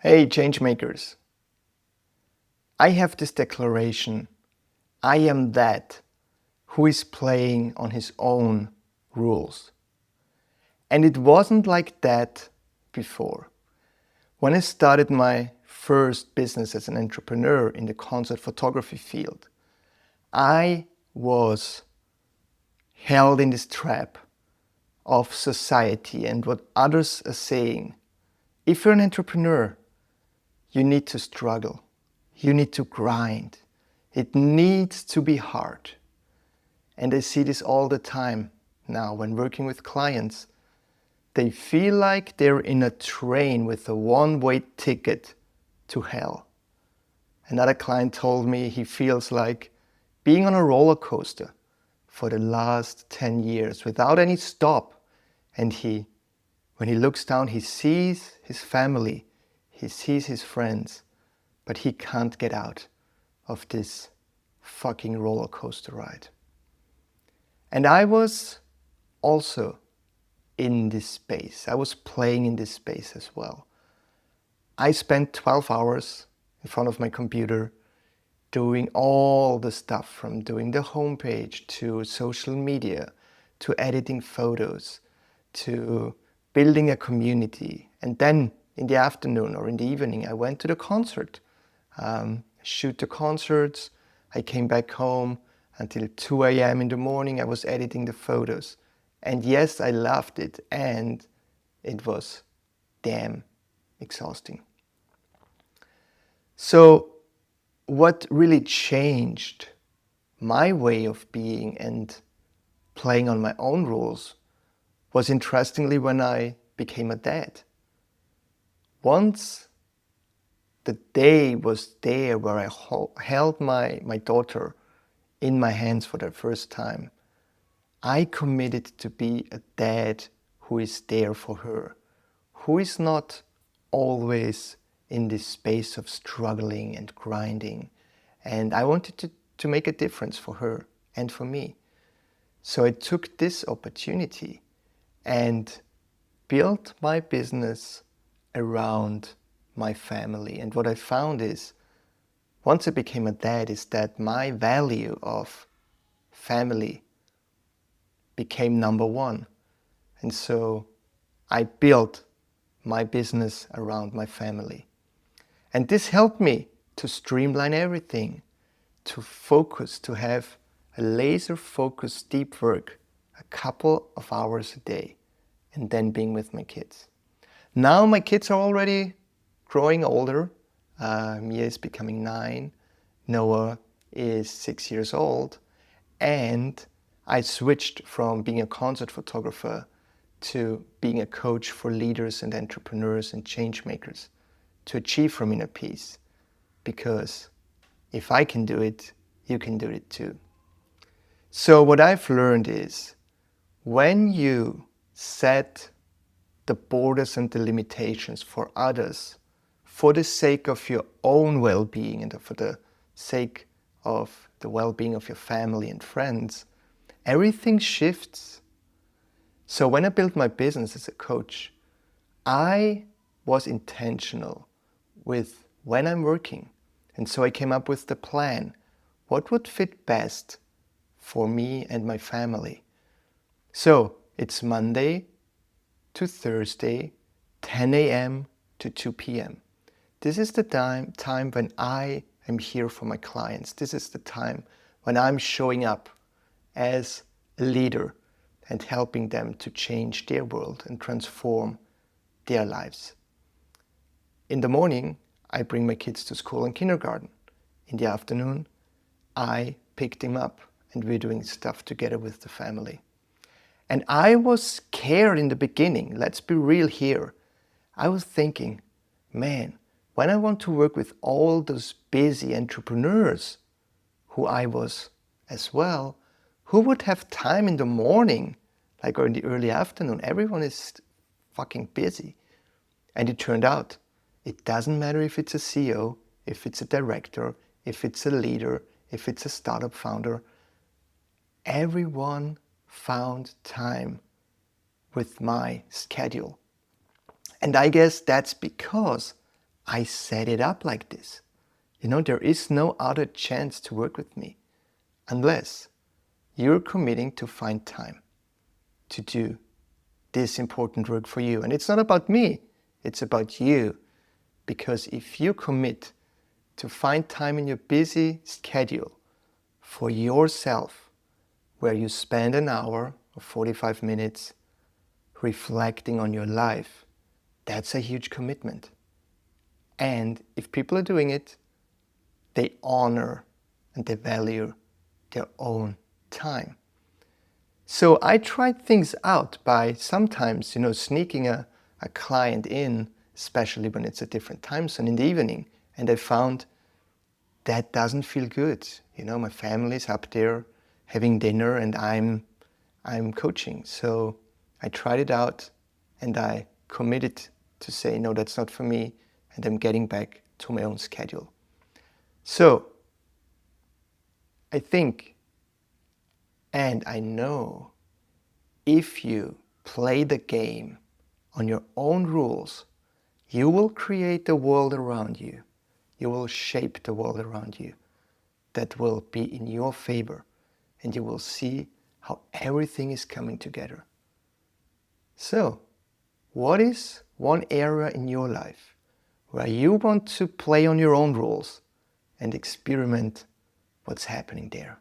Hey, changemakers. I have this declaration. I am that who is playing on his own rules. And it wasn't like that before. When I started my first business as an entrepreneur in the concert photography field, I was held in this trap of society and what others are saying. If you're an entrepreneur, you need to struggle. You need to grind. It needs to be hard. And I see this all the time now when working with clients. They feel like they're in a train with a one-way ticket to hell. Another client told me he feels like being on a roller coaster for the last 10 years without any stop. And when he looks down, he sees his family, he sees his friends, but he can't get out of this fucking roller coaster ride. And I was also in this space. I was playing in this space as well. I spent 12 hours in front of my computer doing all the stuff, from doing the homepage to social media, to editing photos, to building a community. And then in the afternoon or in the evening, I went to the concert, shoot the concerts. I came back home until 2 a.m. in the morning. I was editing the photos. And yes, I loved it. And it was damn exhausting. So what really changed my way of being and playing on my own rules was, interestingly, when I became a dad. Once the day was there where I held my daughter in my hands for the first time, I committed to be a dad who is there for her, who is not always in this space of struggling and grinding. And I wanted to make a difference for her and for me. So I took this opportunity and built my business around my family. And what I found is, once I became a dad, is that my value of family became number one. And so I built my business around my family. And this helped me to streamline everything, to focus, to have a laser-focused deep work, a couple of hours a day, and then being with my kids. Now my kids are already growing older. Mia is becoming 9. Noah is 6 years old. And I switched from being a concert photographer to being a coach for leaders and entrepreneurs and change makers to achieve from inner peace. Because if I can do it, you can do it too. So what I've learned is, when you set the borders and the limitations for others for the sake of your own well-being and for the sake of the well-being of your family and friends, everything shifts. So when I built my business as a coach, I was intentional with when I'm working. And so I came up with the plan. What would fit best for me and my family? So it's Monday to Thursday, 10 a.m. to 2 p.m. This is the time when I am here for my clients. This is the time when I'm showing up as a leader and helping them to change their world and transform their lives. In the morning, I bring my kids to school and kindergarten. In the afternoon, I pick them up and we're doing stuff together with the family. And I was scared in the beginning. Let's be real here. I was thinking, man, when I want to work with all those busy entrepreneurs who I was as well, who would have time in the morning, like, or in the early afternoon? Everyone is fucking busy. And it turned out, it doesn't matter if it's a CEO, if it's a director, if it's a leader, if it's a startup founder. Everyone found time with my schedule. And I guess that's because I set it up like this. There is no other chance to work with me unless you're committing to find time to do this important work for you. And it's not about me, it's about you. Because if you commit to find time in your busy schedule for yourself, where you spend an hour or 45 minutes reflecting on your life, that's a huge commitment. And if people are doing it, they honor and they value their own time. So I tried things out by sometimes, sneaking a client in, especially when it's a different time zone in the evening. And I found that doesn't feel good. My family's up there having dinner and I'm coaching. So I tried it out and I committed to say, no, that's not for me. And I'm getting back to my own schedule. So I think, and I know, if you play the game on your own rules, you will create the world around you. You will shape the world around you that will be in your favor, and you will see how everything is coming together. So, what is one area in your life where you want to play on your own rules and experiment what's happening there?